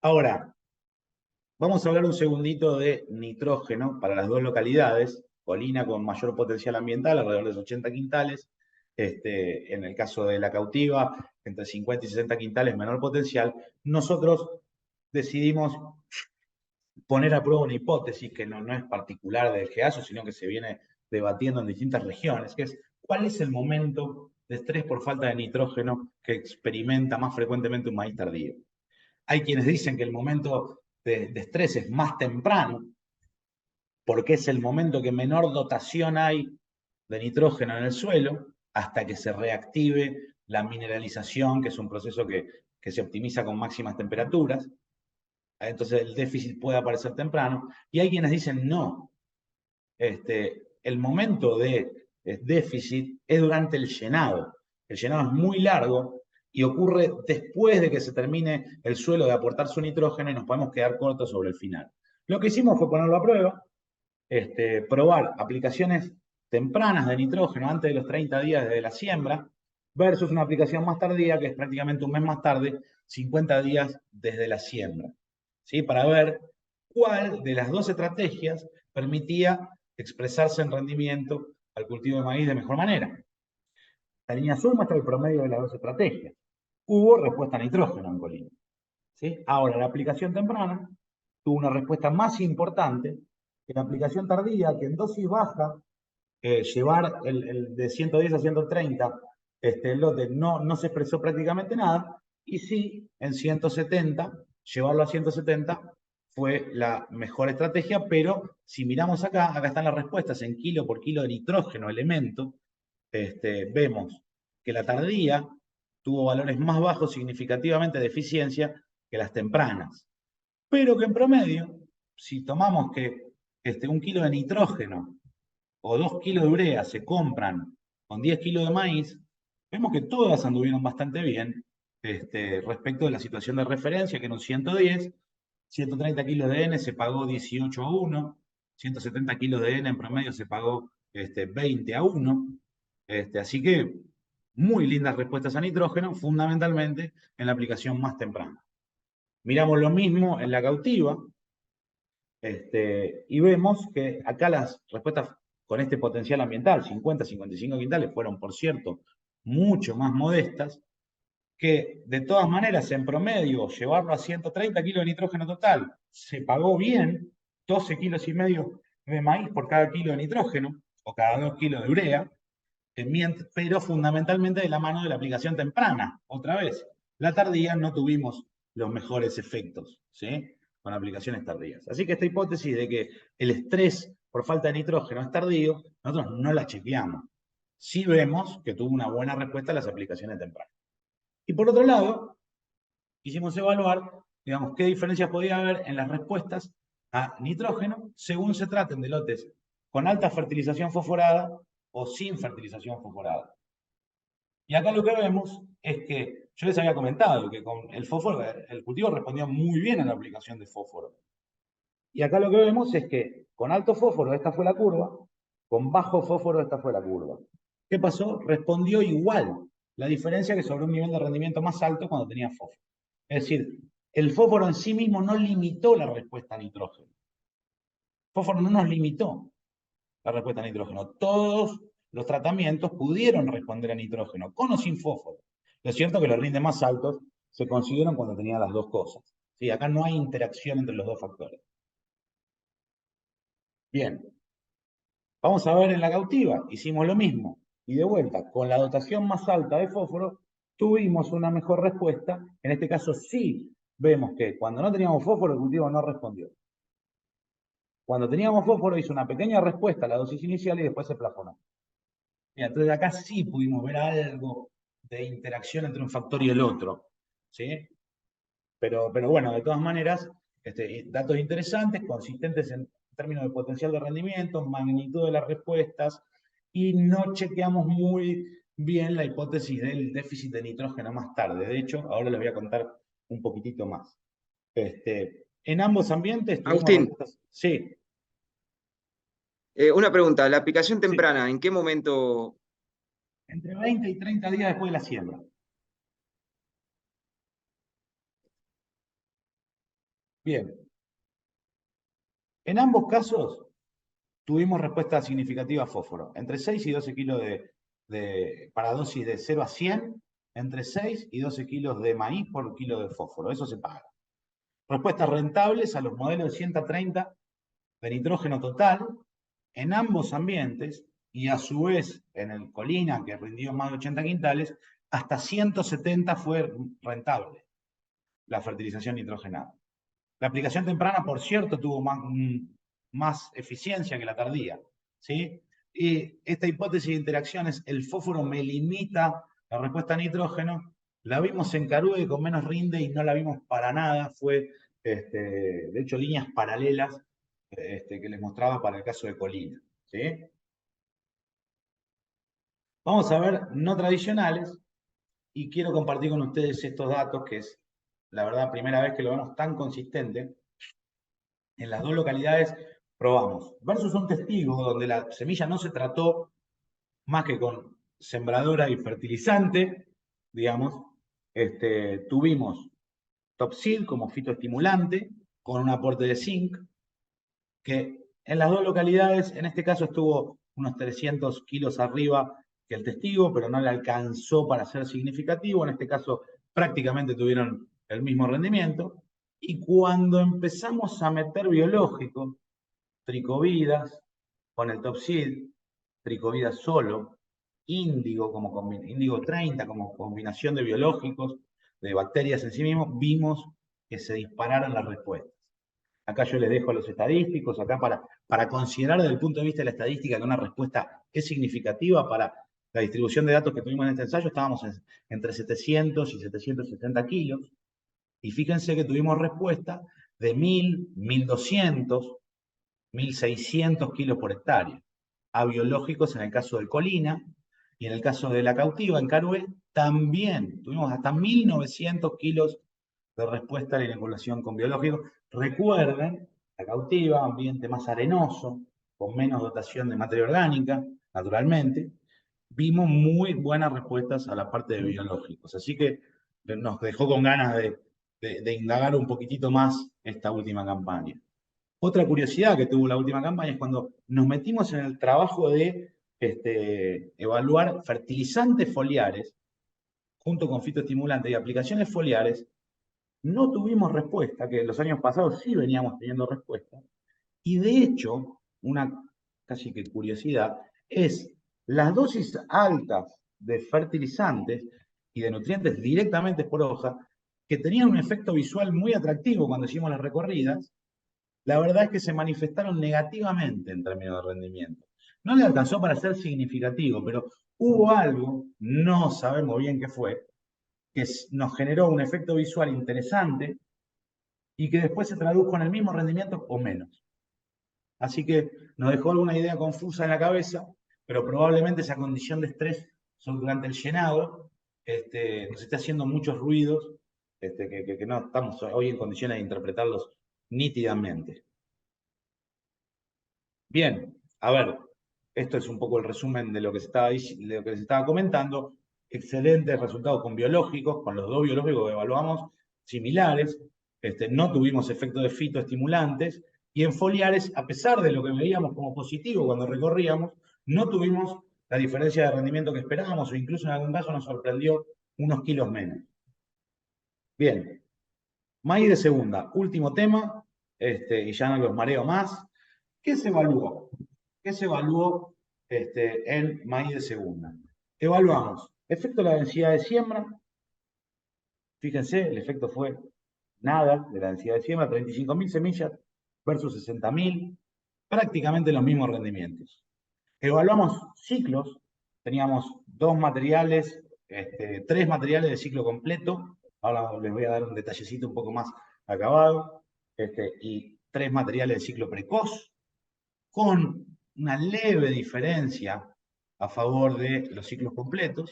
Ahora, vamos a hablar un segundito de nitrógeno para las dos localidades. Colina con mayor potencial ambiental, alrededor de 80 quintales. En el caso de la Cautiva, entre 50 y 60 quintales, menor potencial. Nosotros decidimos poner a prueba una hipótesis que no es particular del GEASO, sino que se viene debatiendo en distintas regiones, que es cuál es el momento de estrés por falta de nitrógeno que experimenta más frecuentemente un maíz tardío. Hay quienes dicen que el momento de estrés es más temprano, porque es el momento que menor dotación hay de nitrógeno en el suelo, hasta que se reactive la mineralización, que es un proceso que se optimiza con máximas temperaturas. Entonces el déficit puede aparecer temprano. Y hay quienes dicen no. El momento de déficit es durante el llenado. El llenado es muy largo y ocurre después de que se termine el suelo de aportar su nitrógeno y nos podemos quedar cortos sobre el final. Lo que hicimos fue ponerlo a prueba, probar aplicaciones tempranas de nitrógeno antes de los 30 días desde la siembra, versus una aplicación más tardía, que es prácticamente un mes más tarde, 50 días desde la siembra. ¿Sí? Para ver cuál de las dos estrategias permitía expresarse en rendimiento al cultivo de maíz de mejor manera. La línea azul muestra el promedio de las dos estrategias. Hubo respuesta a nitrógeno en Colina. ¿Sí? Ahora, la aplicación temprana tuvo una respuesta más importante que la aplicación tardía, que en dosis baja, llevar el de 110 a 130, el lote no se expresó prácticamente nada, y sí, en 170, llevarlo a 170 fue la mejor estrategia, pero si miramos acá están las respuestas en kilo por kilo de nitrógeno, elemento, vemos que la tardía tuvo valores más bajos significativamente de eficiencia que las tempranas. Pero que en promedio, si tomamos que 1 kilo de nitrógeno o 2 kilos de urea se compran con 10 kilos de maíz, vemos que todas anduvieron bastante bien respecto de la situación de referencia, que era un 110, 130 kilos de N se pagó 18-1, 170 kilos de N en promedio se pagó 20-1, así que muy lindas respuestas a nitrógeno, fundamentalmente en la aplicación más temprana. Miramos lo mismo en la Cautiva, y vemos que acá las respuestas con este potencial ambiental, 50-55 quintales, fueron, por cierto, mucho más modestas, que de todas maneras, en promedio, llevarlo a 130 kilos de nitrógeno total, se pagó bien, 12,5 kilos de maíz por cada kilo de nitrógeno, o cada 2 kilos de urea, pero fundamentalmente de la mano de la aplicación temprana, otra vez. La tardía no tuvimos los mejores efectos, ¿sí? Con aplicaciones tardías. Así que esta hipótesis de que el estrés por falta de nitrógeno es tardío, nosotros no la chequeamos. Sí vemos que tuvo una buena respuesta a las aplicaciones tempranas. Y por otro lado, quisimos evaluar, digamos, qué diferencias podía haber en las respuestas a nitrógeno según se traten de lotes con alta fertilización fosforada o sin fertilización fosforada. Y acá lo que vemos es que yo les había comentado que con el fósforo, el cultivo respondió muy bien a la aplicación de fósforo. Y acá lo que vemos es que con alto fósforo esta fue la curva, con bajo fósforo esta fue la curva. ¿Qué pasó? Respondió igual. La diferencia es que sobre un nivel de rendimiento más alto cuando tenía fósforo. Es decir, el fósforo en sí mismo no limitó la respuesta a nitrógeno. El fósforo no nos limitó la respuesta a nitrógeno. Todos los tratamientos pudieron responder a nitrógeno, con o sin fósforo. Lo cierto es que los rindes más altos se consiguieron cuando tenía las dos cosas. ¿Sí? Acá no hay interacción entre los dos factores. Bien, vamos a ver en la Cautiva, hicimos lo mismo. Y de vuelta, con la dotación más alta de fósforo, tuvimos una mejor respuesta. En este caso sí vemos que cuando no teníamos fósforo, el cultivo no respondió. Cuando teníamos fósforo hizo una pequeña respuesta a la dosis inicial y después se plafonó. Entonces acá sí pudimos ver algo de interacción entre un factor y el otro, ¿sí? Pero bueno, de todas maneras, datos interesantes, consistentes en términos de potencial de rendimiento, magnitud de las respuestas, y no chequeamos muy bien la hipótesis del déficit de nitrógeno más tarde. De hecho, ahora les voy a contar un poquitito más. En ambos ambientes tuvimos Agustín, respuestas. Sí, una pregunta, la aplicación sí. temprana, ¿en qué momento? Entre 20 y 30 días después de la siembra. Bien. En ambos casos tuvimos respuesta significativa a fósforo. Entre 6 y 12 kilos para dosis de 0 a 100, entre 6 y 12 kilos de maíz por kilo de fósforo. Eso se paga. Respuestas rentables a los modelos de 130 de nitrógeno total en ambos ambientes y a su vez en el Colina, que rindió más de 80 quintales, hasta 170 fue rentable la fertilización nitrogenada. La aplicación temprana, por cierto, tuvo más eficiencia que la tardía, ¿sí? Y esta hipótesis de interacciones, el fósforo me limita la respuesta a nitrógeno, la vimos en Carue con menos rinde y no la vimos para nada, fue, de hecho, líneas paralelas que les mostraba para el caso de Colina, ¿sí? Vamos a ver no tradicionales y quiero compartir con ustedes estos datos que es, la verdad, primera vez que lo vemos tan consistente. En las dos localidades probamos. Versus un testigo donde la semilla no se trató más que con sembradora y fertilizante, digamos, tuvimos Topsil como fitoestimulante con un aporte de zinc, que en las dos localidades, en este caso estuvo unos 300 kilos arriba que el testigo, pero no le alcanzó para ser significativo. En este caso prácticamente tuvieron el mismo rendimiento. Y cuando empezamos a meter biológicos, tricovidas con el Topsil, tricovidas solo, índigo 30 como combinación de biológicos, de bacterias en sí mismos, vimos que se dispararon las respuestas. Acá yo les dejo los estadísticos, acá para considerar desde el punto de vista de la estadística que una respuesta es significativa para la distribución de datos que tuvimos en este ensayo, estábamos entre 700 y 770 kilos, y fíjense que tuvimos respuesta de 1000, 1200, 1.600 kilos por hectárea. A biológicos en el caso de Colina, y en el caso de la cautiva, en Caruel, también tuvimos hasta 1.900 kilos de respuesta a la inoculación con biológicos. Recuerden, la cautiva, ambiente más arenoso, con menos dotación de materia orgánica, naturalmente, vimos muy buenas respuestas a la parte de biológicos. Así que nos dejó con ganas de indagar un poquitito más esta última campaña. Otra curiosidad que tuvo la última campaña es cuando nos metimos en el trabajo de evaluar fertilizantes foliares junto con fitoestimulantes y aplicaciones foliares, no tuvimos respuesta, que en los años pasados sí veníamos teniendo respuesta. Y de hecho, una casi que curiosidad, es las dosis altas de fertilizantes y de nutrientes directamente por hoja, que tenían un efecto visual muy atractivo cuando hicimos las recorridas, la verdad es que se manifestaron negativamente en términos de rendimiento. No le alcanzó para ser significativo, pero hubo algo, no sabemos bien qué fue, que nos generó un efecto visual interesante y que después se tradujo en el mismo rendimiento o menos. Así que nos dejó alguna idea confusa en la cabeza, pero probablemente esa condición de estrés durante el llenado nos esté haciendo muchos ruidos que no estamos hoy en condiciones de interpretarlos nítidamente. Bien, a ver, esto es un poco el resumen de lo que, de lo que les estaba comentando. Excelentes resultados con biológicos, con los dos biológicos que evaluamos, similares. No tuvimos efecto de fitoestimulantes. Y en foliares, a pesar de lo que veíamos como positivo cuando recorríamos, no tuvimos la diferencia de rendimiento que esperábamos, o incluso en algún caso nos sorprendió unos kilos menos. Bien, maíz de segunda, último tema, y ya no los mareo más. ¿Qué se evaluó? ¿Qué se evaluó en maíz de segunda? Evaluamos efecto de la densidad de siembra. Fíjense, el efecto fue nada de la densidad de siembra, 35.000 semillas versus 60.000, prácticamente los mismos rendimientos. Evaluamos ciclos, teníamos dos materiales 3 materiales de ciclo completo. Ahora les voy a dar un detallecito un poco más acabado. Y 3 materiales de ciclo precoz, con una leve diferencia a favor de los ciclos completos.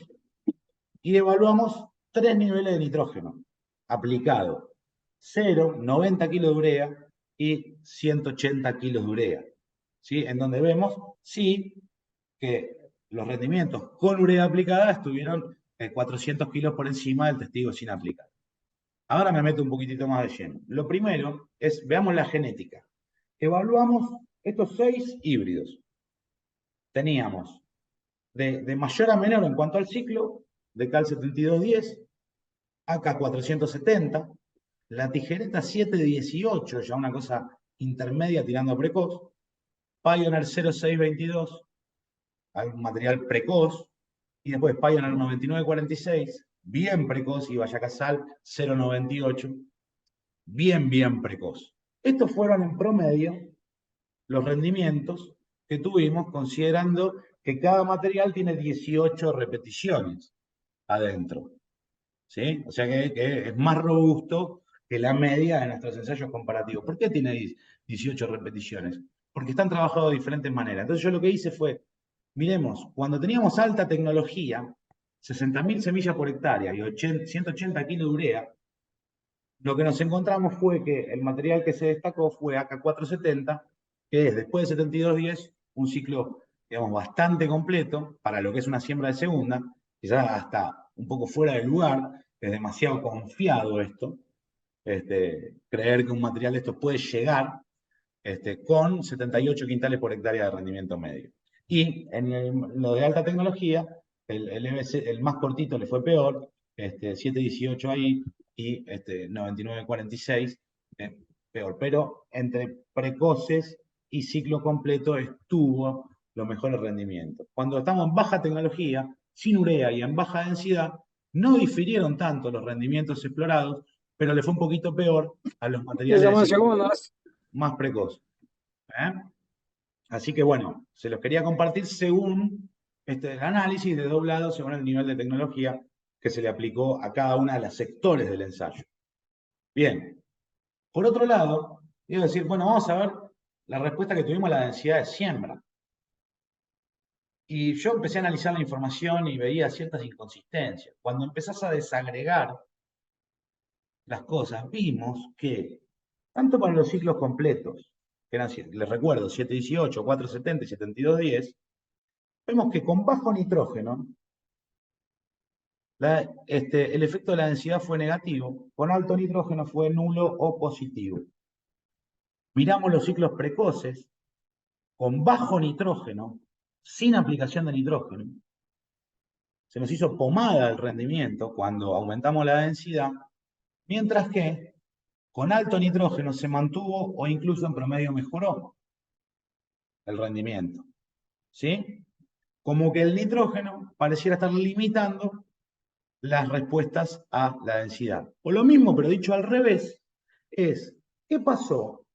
Y evaluamos 3 niveles de nitrógeno aplicado: 0, 90 kilos de urea y 180 kilos de urea. ¿Sí? En donde vemos, sí, que los rendimientos con urea aplicada estuvieron 400 kilos por encima del testigo sin aplicar. Ahora me meto un poquitito más de lleno. Lo primero es, veamos la genética. Evaluamos estos 6 híbridos. Teníamos de mayor a menor en cuanto al ciclo, de Cal 7210, AK 470, la tijereta 718, ya una cosa intermedia tirando a precoz, Pioneer 0622, algún material precoz, y después Pioneer 9946, bien precoz, y Vallacasal 098, bien precoz. Estos fueron en promedio los rendimientos que tuvimos, considerando que cada material tiene 18 repeticiones adentro. ¿Sí? O sea que es más robusto que la media de nuestros ensayos comparativos. ¿Por qué tiene 18 repeticiones? Porque están trabajados de diferentes maneras. Entonces yo lo que hice fue, miremos, cuando teníamos alta tecnología, 60.000 semillas por hectárea y 180 kilos de urea, lo que nos encontramos fue que el material que se destacó fue AK470, que es, después de 7210, un ciclo, digamos, bastante completo para lo que es una siembra de segunda, quizás hasta un poco fuera de lugar, es demasiado confiado esto, creer que un material de estos puede llegar con 78 quintales por hectárea de rendimiento medio. Y en lo de alta tecnología, el más cortito le fue peor, 718 ahí, y 9946 peor. Pero entre precoces y ciclo completo estuvo los mejores rendimientos. Cuando estamos en baja tecnología, sin urea y en baja densidad, no difirieron tanto los rendimientos explorados, pero le fue un poquito peor a los materiales de ciclo más precoz. Así que bueno, se los quería compartir según el análisis de doblado, según el nivel de tecnología que se le aplicó a cada una de los sectores del ensayo. Bien, por otro lado, iba a decir, bueno, vamos a ver la respuesta que tuvimos a la densidad de siembra. Y yo empecé a analizar la información y veía ciertas inconsistencias. Cuando empezás a desagregar las cosas, vimos que, tanto para los ciclos completos, que eran, les recuerdo, 718, 470 y 7210, vemos que con bajo nitrógeno, el efecto de la densidad fue negativo, con alto nitrógeno fue nulo o positivo. Miramos los ciclos precoces, con bajo nitrógeno, sin aplicación de nitrógeno. Se nos hizo pomada el rendimiento cuando aumentamos la densidad, mientras que con alto nitrógeno se mantuvo o incluso en promedio mejoró el rendimiento. ¿Sí? Como que el nitrógeno pareciera estar limitando las respuestas a la densidad. O lo mismo, pero dicho al revés, es, ¿qué pasó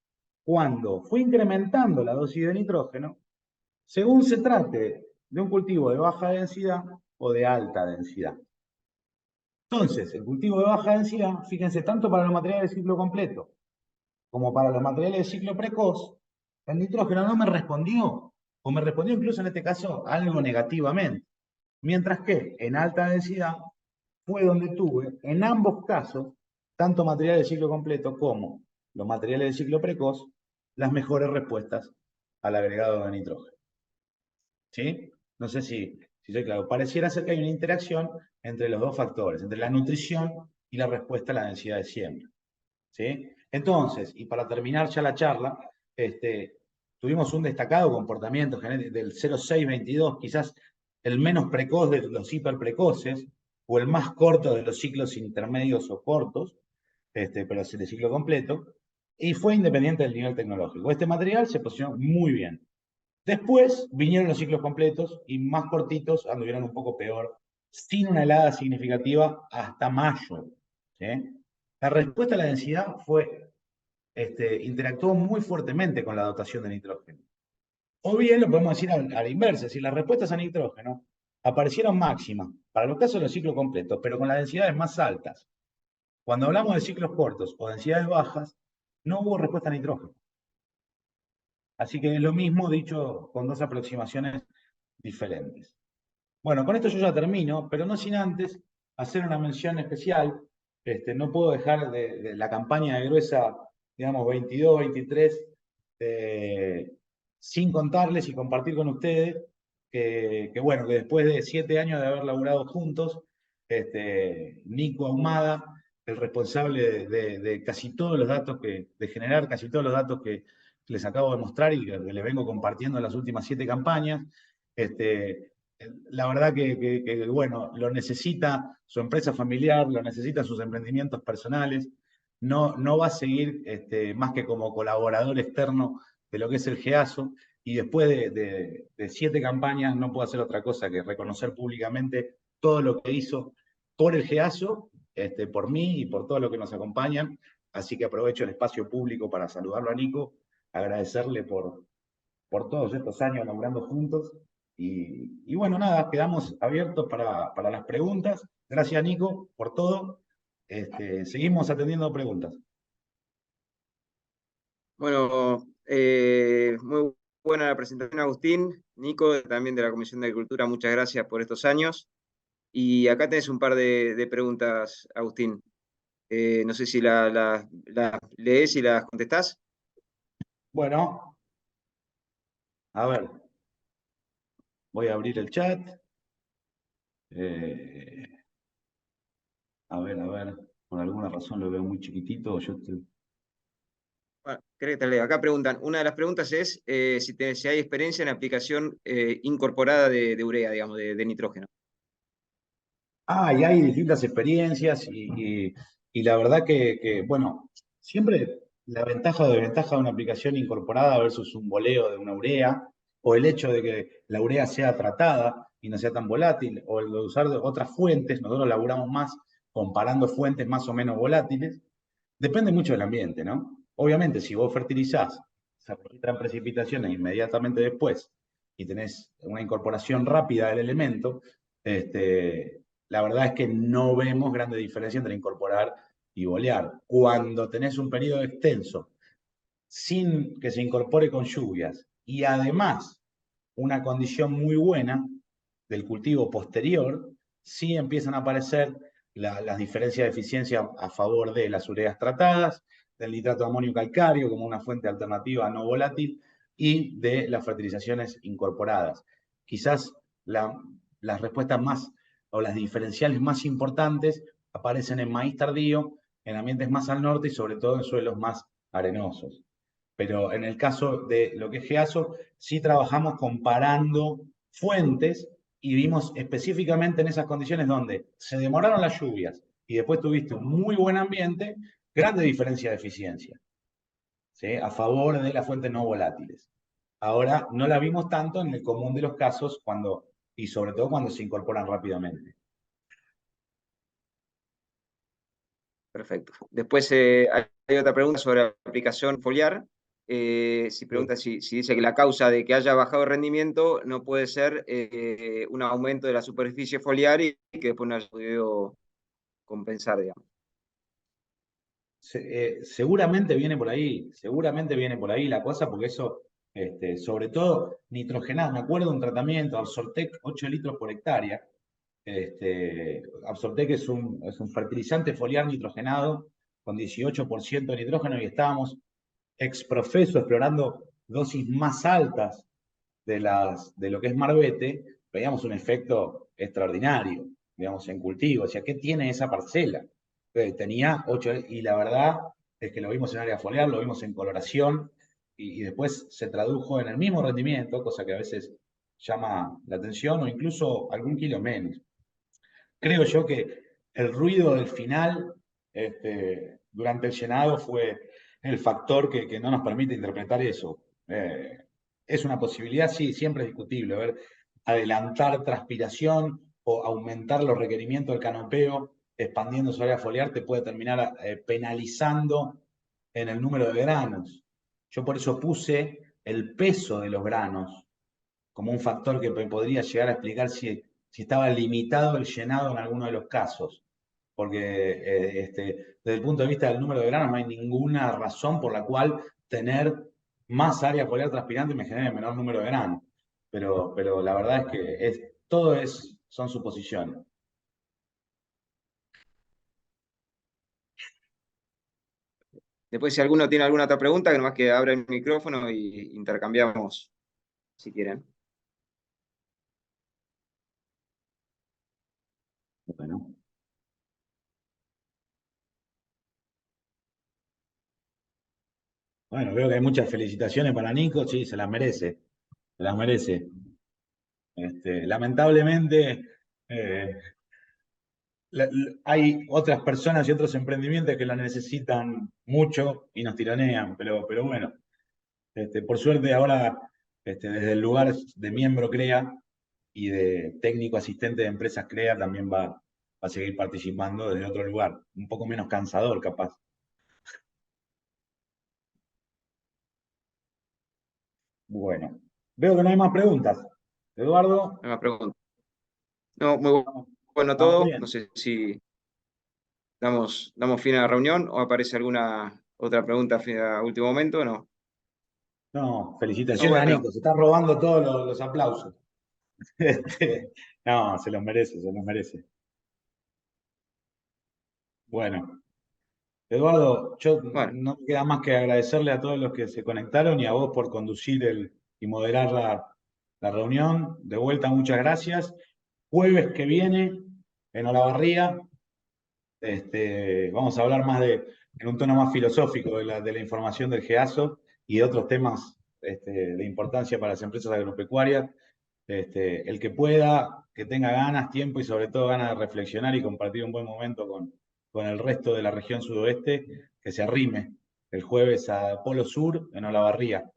cuando fue incrementando la dosis de nitrógeno según se trate de un cultivo de baja densidad o de alta densidad? Entonces, el cultivo de baja densidad, fíjense, tanto para los materiales de ciclo completo como para los materiales de ciclo precoz, el nitrógeno no me respondió, o me respondió incluso en este caso algo negativamente. Mientras que en alta densidad fue donde tuve, en ambos casos, tanto materiales de ciclo completo como los materiales de ciclo precoz, las mejores respuestas al agregado de nitrógeno. ¿Sí? No sé si soy claro. Pareciera ser que hay una interacción entre los dos factores, entre la nutrición y la respuesta a la densidad de siembra. ¿Sí? Entonces, y para terminar ya la charla, tuvimos un destacado comportamiento genético del 0622, quizás el menos precoz de los hiperprecoces, o el más corto de los ciclos intermedios o cortos, pero de ciclo completo, y fue independiente del nivel tecnológico. Este material se posicionó muy bien. Después vinieron los ciclos completos y más cortitos anduvieron un poco peor, sin una helada significativa hasta mayo. ¿Sí? La respuesta a la densidad fue, interactuó muy fuertemente con la dotación de nitrógeno. O bien lo podemos decir a la inversa, si las respuestas a nitrógeno aparecieron máximas para los casos de los ciclos completos, pero con las densidades más altas. Cuando hablamos de ciclos cortos o densidades bajas, no hubo respuesta a nitrógeno. Así que es lo mismo dicho con dos aproximaciones diferentes. Bueno, con esto yo ya termino, pero no sin antes hacer una mención especial. No puedo dejar de la campaña de Gruesa, digamos, 22, 23, sin contarles y compartir con ustedes bueno, que después de 7 años de haber laburado juntos, Nico Ahumada, el responsable de casi todos los datos de generar casi todos los datos que les acabo de mostrar y que les vengo compartiendo en las últimas 7 campañas, la verdad bueno, lo necesita su empresa familiar, lo necesita sus emprendimientos personales, no va a seguir más que como colaborador externo de lo que es el GEASO, y después de 7 campañas no puedo hacer otra cosa que reconocer públicamente todo lo que hizo por el GEASO, por mí y por todos los que nos acompañan, así que aprovecho el espacio público para saludarlo a Nico, agradecerle por todos estos años laburando juntos. Y bueno, nada, quedamos abiertos para las preguntas. Gracias, Nico, por todo. Seguimos atendiendo preguntas. Bueno, muy buena la presentación, Agustín. Nico, también de la Comisión de Agricultura, muchas gracias por estos años. Y acá tenés un par de preguntas, Agustín. No sé si las lees y las contestás. Bueno, a ver, voy a abrir el chat. Eh, a ver, por alguna razón lo veo muy chiquitito. Bueno, ¿querés que te lea? Acá preguntan, una de las preguntas es si hay experiencia en aplicación incorporada de urea, digamos, de nitrógeno. Y hay distintas experiencias y la verdad bueno, siempre la ventaja o desventaja de una aplicación incorporada versus un boleo de una urea, o el hecho de que la urea sea tratada y no sea tan volátil, o el de usar otras fuentes, nosotros laburamos más comparando fuentes más o menos volátiles, depende mucho del ambiente, ¿no? Obviamente, si vos fertilizás, se registran precipitaciones inmediatamente después y tenés una incorporación rápida del elemento, la verdad es que no vemos grande diferencia entre incorporar y bolear. Cuando tenés un periodo extenso sin que se incorpore con lluvias y además una condición muy buena del cultivo posterior, sí empiezan a aparecer las diferencias de eficiencia a favor de las ureas tratadas, del nitrato de amonio calcáreo como una fuente alternativa no volátil y de las fertilizaciones incorporadas. Quizás las respuestas más o las diferenciales más importantes aparecen en maíz tardío, en ambientes más al norte y sobre todo en suelos más arenosos. Pero en el caso de lo que es GEASO, sí trabajamos comparando fuentes y vimos específicamente en esas condiciones donde se demoraron las lluvias y después tuviste un muy buen ambiente, grande diferencia de eficiencia, ¿sí? A favor de las fuentes no volátiles. Ahora, no la vimos tanto en el común de los casos y sobre todo cuando se incorporan rápidamente. Perfecto. Después hay otra pregunta sobre la aplicación foliar. Si pregunta si dice que la causa de que haya bajado el rendimiento no puede ser un aumento de la superficie foliar y que después no haya podido compensar, digamos. Seguramente viene por ahí la cosa, porque eso, sobre todo nitrogenado, me acuerdo de un tratamiento, Absortec 8 litros por hectárea. Absortec es un fertilizante foliar nitrogenado con 18% de nitrógeno y estábamos exprofeso explorando dosis más altas de lo que es Marbete, veíamos un efecto extraordinario, digamos, en cultivo. O sea, ¿qué tiene esa parcela? Tenía 8, y la verdad es que lo vimos en área foliar, lo vimos en coloración, y después se tradujo en el mismo rendimiento, cosa que a veces llama la atención, o incluso algún kilo menos. Creo yo que el ruido del final durante el llenado fue el factor que no nos permite interpretar eso. Es una posibilidad, sí, siempre es discutible. Ver, adelantar transpiración o aumentar los requerimientos del canopeo expandiendo su área foliar te puede terminar penalizando en el número de granos. Yo por eso puse el peso de los granos como un factor que podría llegar a explicar si si estaba limitado el llenado en alguno de los casos, porque desde el punto de vista del número de granos no hay ninguna razón por la cual tener más área foliar transpirante me genere menor número de granos. Pero la verdad es que son suposiciones. Después, si alguno tiene alguna otra pregunta, que nomás que abra el micrófono y intercambiamos, si quieren. Bueno. Bueno, veo que hay muchas felicitaciones para Nico, sí, se las merece, se las merece. Lamentablemente, eh, hay otras personas y otros emprendimientos que la necesitan mucho y nos tironean, pero bueno, por suerte ahora, desde el lugar de miembro CREA y de técnico asistente de empresas CREA también va a seguir participando desde otro lugar, un poco menos cansador capaz. Bueno, veo que no hay más preguntas. Eduardo, No hay más preguntas. No, muy estamos, bueno estamos todo. No bien. sé si damos fin a la reunión o aparece alguna otra pregunta a último momento, ¿no? No, No, felicitaciones a bueno, Nico, se está robando todos los aplausos. No, se los merece, se los merece. Bueno, Eduardo, yo bueno, no me queda más que agradecerle a todos los que se conectaron y a vos por conducir y moderar la reunión. De vuelta, muchas gracias. Jueves que viene, en Olavarría, vamos a hablar en un tono más filosófico de la información del GEASO y de otros temas de importancia para las empresas agropecuarias. El que pueda, que tenga ganas, tiempo y sobre todo ganas de reflexionar y compartir un buen momento con el resto de la región sudoeste, que se arrime el jueves a Polo Sur en Olavarría.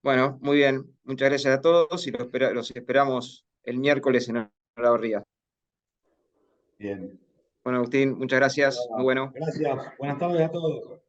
bueno, muy bien. Muchas gracias a todos y los esperamos el miércoles en la barría. Bien. Bueno, Agustín, muchas gracias. Muy bueno. Gracias. Buenas tardes a todos.